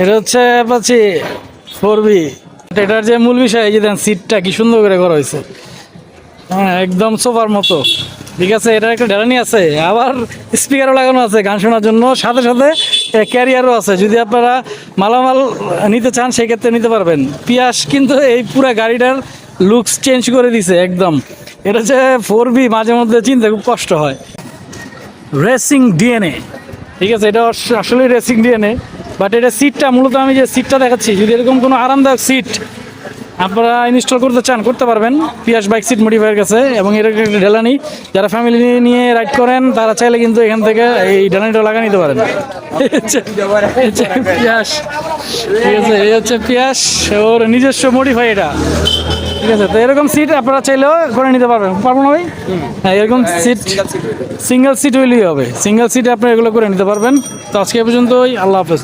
এটা হচ্ছে পাচ্ছি 4B। এটার যে মূল বিষয়, এই যে দেন সিটটা কি সুন্দর করে করা হয়েছে, হ্যাঁ একদম সোফার মতো। ঠিক আছে, এটার একটা ঢেলানি আছে, আবার স্পিকারও লাগানো আছে গান শোনার জন্য, সাথে সাথে ক্যারিয়ারও আছে। যদি আপনারা মালামাল নিতে চান সেক্ষেত্রে নিতে পারবেন। পিয়াস কিন্তু এই পুরো গাড়িটার লুকস চেঞ্জ করে দিছে একদম। এটা হচ্ছে 4B, মাঝে মধ্যে চিনতে খুব কষ্ট হয়। রেসিং ডিএনএ, ঠিক আছে, এটা আসলে রেসিং ডিএনএ, বাট এটা সিটটা মূলত আমি যে সিটটা দেখাচ্ছি, যদি এরকম কোনো আরামদায়ক সিট আপনারা ইনস্টল করতে চান করতে পারবেন পিয়াস বাইক সিট মডিফায়ার কাছে। এবং এর একটা ঢেলানি, যারা ফ্যামিলি নিয়ে রাইড করেন তারা চাইলে কিন্তু এখান থেকে এই ঢেলানিটা লাগা নিতে পারেন। পিয়াস, ঠিক আছে, এই হচ্ছে পিয়াস, ওর নিজস্ব মডিফাই এটা। ঠিক আছে, তো এরকম সিট আপনারা চাইলেও করে নিতে পারবেন, পারবো না ভাই? হ্যাঁ, এরকম সিট সিঙ্গেল সিট হইলেই হবে, সিঙ্গেল সিটে আপনারা এগুলো করে নিতে পারবেন। তো আজকে এ পর্যন্তই, আল্লাহ হাফেজ।